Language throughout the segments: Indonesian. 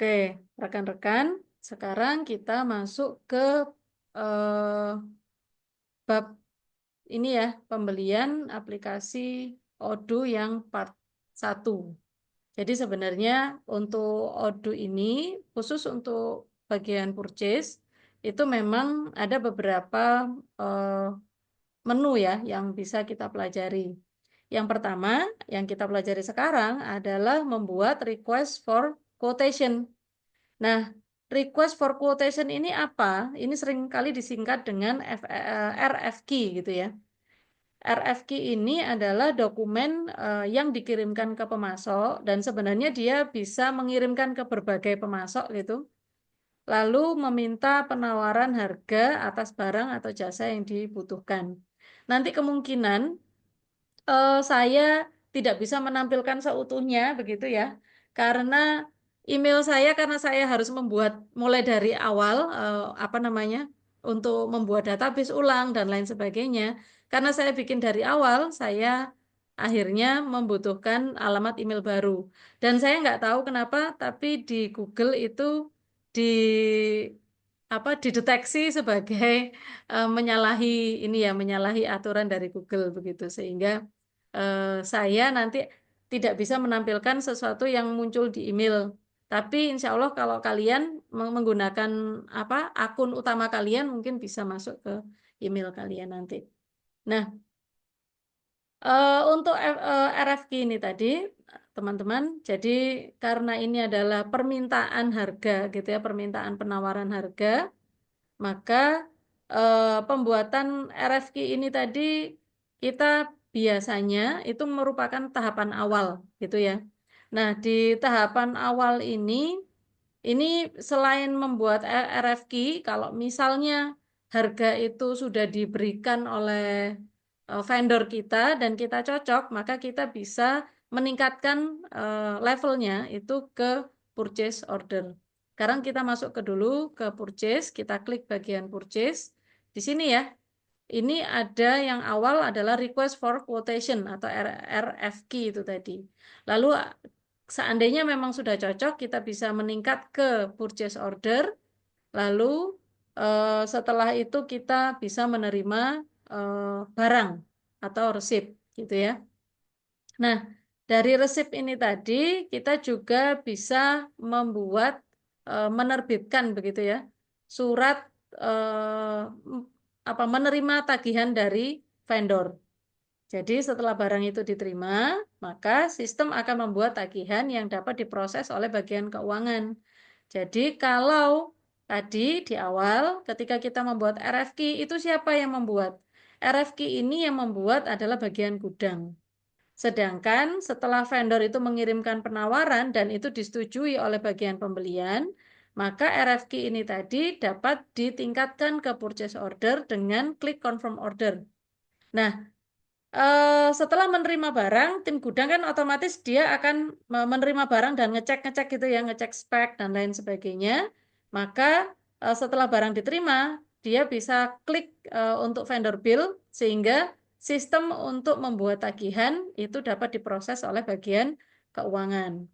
Oke, rekan-rekan, sekarang kita masuk ke eh, bab ini ya, pembelian aplikasi Odoo yang part 1. Jadi sebenarnya untuk Odoo ini, khusus untuk bagian purchase, itu memang ada beberapa eh, menu ya yang bisa kita pelajari. Yang pertama, yang kita pelajari sekarang adalah membuat request for quotation. Nah, request for quotation ini apa? Ini seringkali disingkat dengan RFQ gitu ya. RFQ ini adalah dokumen yang dikirimkan ke pemasok dan sebenarnya dia bisa mengirimkan ke berbagai pemasok gitu. Lalu meminta penawaran harga atas barang atau jasa yang dibutuhkan. Nanti kemungkinan saya tidak bisa menampilkan seutuhnya begitu ya, karena email saya karena saya harus membuat mulai dari awal apa namanya untuk membuat database ulang dan lain sebagainya. Karena saya bikin dari awal, saya akhirnya membutuhkan alamat email baru. Dan saya nggak tahu kenapa, tapi di Google itu di apa dideteksi sebagai menyalahi ini ya menyalahi aturan dari Google begitu sehingga saya nanti tidak bisa menampilkan sesuatu yang muncul di email. Tapi insya Allah kalau kalian menggunakan apa akun utama kalian mungkin bisa masuk ke email kalian nanti. Nah, untuk RFQ ini tadi teman-teman, jadi karena ini adalah permintaan harga gitu ya, permintaan penawaran harga. Maka pembuatan RFQ ini tadi kita biasanya itu merupakan tahapan awal gitu ya. Nah, di tahapan awal ini selain membuat RFQ, kalau misalnya harga itu sudah diberikan oleh vendor kita dan kita cocok, maka kita bisa meningkatkan levelnya itu ke purchase order. Sekarang kita masuk ke dulu ke purchase, kita klik bagian purchase. Di sini ya, ini ada yang awal adalah request for quotation atau RFQ itu tadi. Lalu seandainya memang sudah cocok, kita bisa meningkat ke purchase order. Lalu setelah itu kita bisa menerima barang atau receipt gitu ya. Nah, dari resip ini tadi kita juga bisa membuat menerbitkan begitu ya surat apa menerima tagihan dari vendor. Jadi setelah barang itu diterima, maka sistem akan membuat tagihan yang dapat diproses oleh bagian keuangan. Jadi kalau tadi di awal ketika kita membuat RFQ itu siapa yang membuat? RFQ ini yang membuat adalah bagian gudang. Sedangkan setelah vendor itu mengirimkan penawaran dan itu disetujui oleh bagian pembelian, maka RFQ ini tadi dapat ditingkatkan ke purchase order dengan klik confirm order. Nah, setelah menerima barang, tim gudang kan otomatis dia akan menerima barang dan ngecek-ngecek gitu ya, ngecek spek dan lain sebagainya. Maka setelah barang diterima, dia bisa klik untuk vendor bill sehingga sistem untuk membuat tagihan itu dapat diproses oleh bagian keuangan.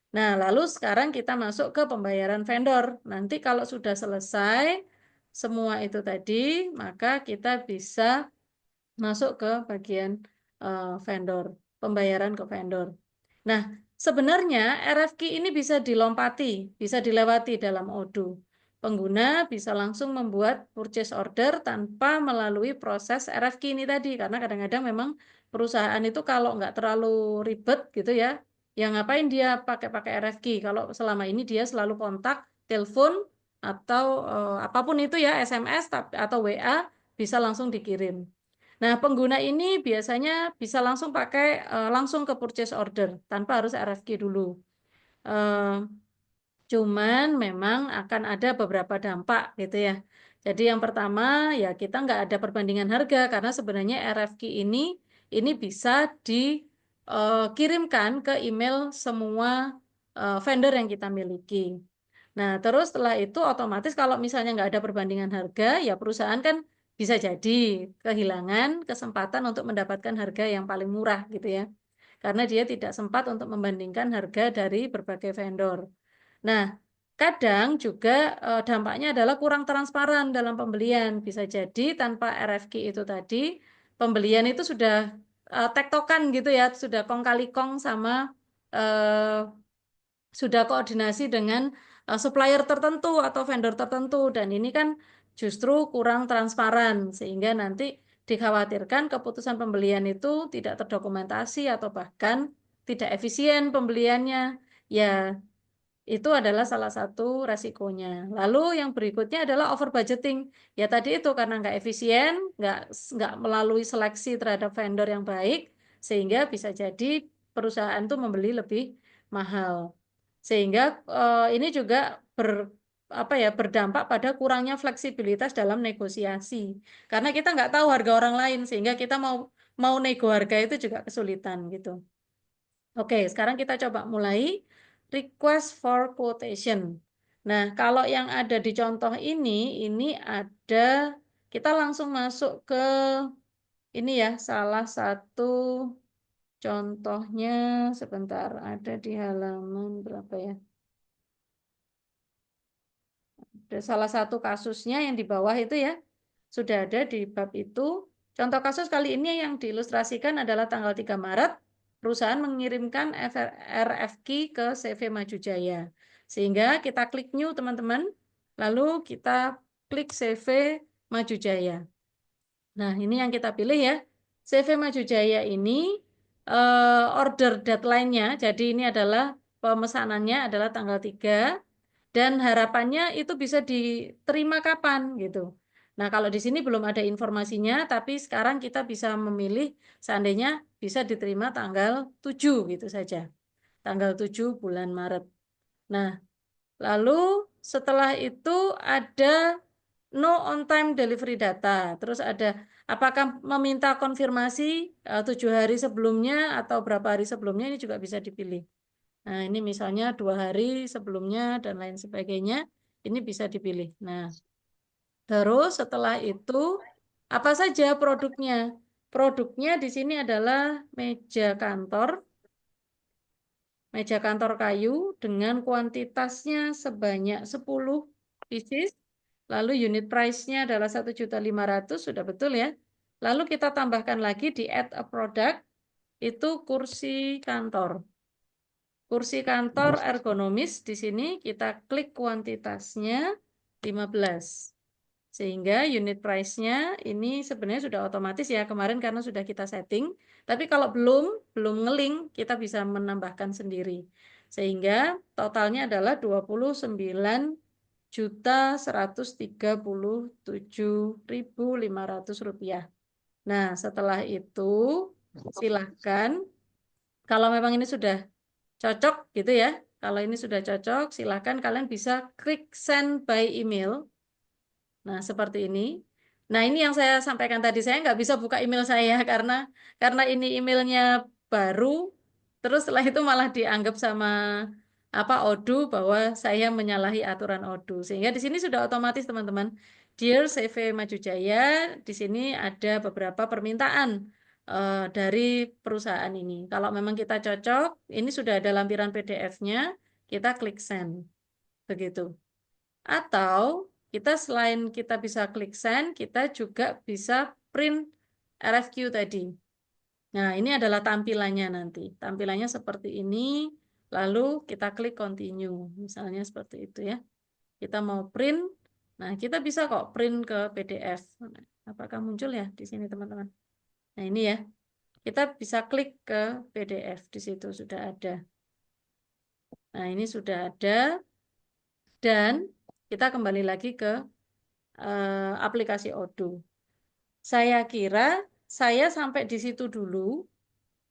Nah, lalu sekarang kita masuk ke pembayaran vendor. Nanti kalau sudah selesai semua itu tadi, maka kita bisa masuk ke bagian vendor, pembayaran ke vendor. Nah, sebenarnya RFQ ini bisa dilompati, bisa dilewati dalam Odoo. Pengguna bisa langsung membuat purchase order tanpa melalui proses RFQ ini tadi, karena kadang-kadang memang perusahaan itu kalau nggak terlalu ribet gitu ya, yang ngapain dia pakai-pakai RFQ? Kalau selama ini dia selalu kontak, telepon, atau apapun itu ya, SMS atau WA, bisa langsung dikirim. Nah, pengguna ini biasanya bisa langsung pakai langsung ke purchase order tanpa harus RFQ dulu. Eh, Cuman memang akan ada beberapa dampak gitu ya. Jadi yang pertama ya kita nggak ada perbandingan harga karena sebenarnya RFQ ini bisa dikirimkan ke email semua vendor yang kita miliki. Nah, terus setelah itu otomatis kalau misalnya nggak ada perbandingan harga, ya perusahaan kan bisa jadi kehilangan kesempatan untuk mendapatkan harga yang paling murah gitu ya. Karena dia tidak sempat untuk membandingkan harga dari berbagai vendor. Nah, kadang juga dampaknya adalah kurang transparan dalam pembelian. Bisa jadi tanpa RFQ itu tadi, pembelian itu sudah tektokan gitu ya, sudah kong kali kong sama sudah koordinasi dengan supplier tertentu atau vendor tertentu, dan ini kan justru kurang transparan sehingga nanti dikhawatirkan keputusan pembelian itu tidak terdokumentasi atau bahkan tidak efisien pembeliannya. Ya, itu adalah salah satu resikonya. Lalu yang berikutnya adalah over budgeting. Ya tadi itu karena nggak efisien, nggak melalui seleksi terhadap vendor yang baik, sehingga bisa jadi perusahaan itu membeli lebih mahal. Sehingga ini juga apa ya, berdampak pada kurangnya fleksibilitas dalam negosiasi. Karena kita nggak tahu harga orang lain, sehingga kita mau mau nego harga itu juga kesulitan gitu. Oke, sekarang kita coba mulai request for quotation. Nah, kalau yang ada di contoh ini ada, kita langsung masuk ke ini ya, salah satu contohnya, sebentar, ada di halaman berapa ya? Ada salah satu kasusnya yang di bawah itu ya, sudah ada di bab itu. Contoh kasus kali ini yang diilustrasikan adalah tanggal 3 Maret, perusahaan mengirimkan RFQ ke CV Maju Jaya. Sehingga kita klik New, teman-teman. Lalu kita klik CV Maju Jaya. Nah, ini yang kita pilih ya. CV Maju Jaya ini order deadline-nya, jadi ini adalah pemesanannya adalah tanggal 3 dan harapannya itu bisa diterima kapan gitu. Nah, kalau di sini belum ada informasinya, tapi sekarang kita bisa memilih seandainya bisa diterima tanggal 7 gitu saja. Tanggal 7 bulan Maret. Nah, lalu setelah itu ada no on time delivery data. Terus ada apakah meminta konfirmasi 7 hari sebelumnya atau berapa hari sebelumnya, ini juga bisa dipilih. Nah, ini misalnya 2 hari sebelumnya dan lain sebagainya, ini bisa dipilih. Nah, terus setelah itu apa saja produknya? Produknya di sini adalah meja kantor kayu dengan kuantitasnya sebanyak 10 pieces. Lalu unit price-nya adalah 1.500.000, sudah betul ya. Lalu kita tambahkan lagi di add a product, itu kursi kantor. Kursi kantor ergonomis di sini kita klik kuantitasnya 15. Sehingga unit price-nya ini sebenarnya sudah otomatis ya kemarin karena sudah kita setting. Tapi kalau belum ngeling, kita bisa menambahkan sendiri. Sehingga totalnya adalah 29.137.500 rupiah. Nah, setelah itu silahkan kalau memang ini sudah cocok gitu ya. Kalau ini sudah cocok, silahkan kalian bisa klik send by email. Nah, seperti ini. Nah, ini yang saya sampaikan tadi. Saya nggak bisa buka email saya karena ini emailnya baru. Terus setelah itu malah dianggap sama apa Odoo bahwa saya menyalahi aturan Odoo. Sehingga di sini sudah otomatis teman-teman. Dear CV Maju Jaya, di sini ada beberapa permintaan dari perusahaan ini. Kalau memang kita cocok, ini sudah ada lampiran PDF-nya, kita klik send. Begitu. Atau kita selain kita bisa klik send, kita juga bisa print RFQ tadi. Nah, ini adalah tampilannya nanti. Tampilannya seperti ini, lalu kita klik continue. Misalnya seperti itu ya. Kita mau print, nah kita bisa kok print ke PDF. Apakah muncul ya di sini teman-teman? Nah, ini ya. Kita bisa klik ke PDF, di situ sudah ada. Nah, ini sudah ada. Dan kita kembali lagi ke aplikasi Odoo. Saya kira saya sampai di situ dulu,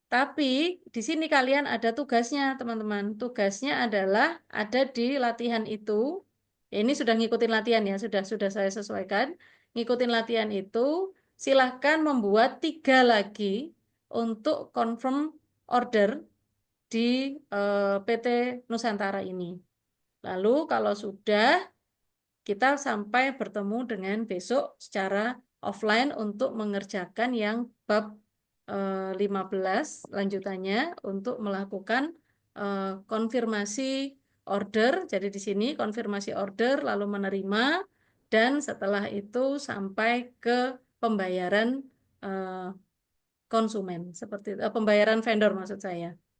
tapi di sini kalian ada tugasnya, teman-teman. Tugasnya adalah ada di latihan itu. Ya, ini sudah ngikutin latihan ya, sudah saya sesuaikan. Ngikutin latihan itu, silahkan membuat 3 lagi untuk confirm order di PT Nusantara ini. Lalu kalau sudah, kita sampai bertemu dengan besok secara offline untuk mengerjakan yang bab 15 lanjutannya untuk melakukan konfirmasi order, jadi di sini konfirmasi order, lalu menerima, dan setelah itu sampai ke pembayaran konsumen, seperti itu, pembayaran vendor maksud saya.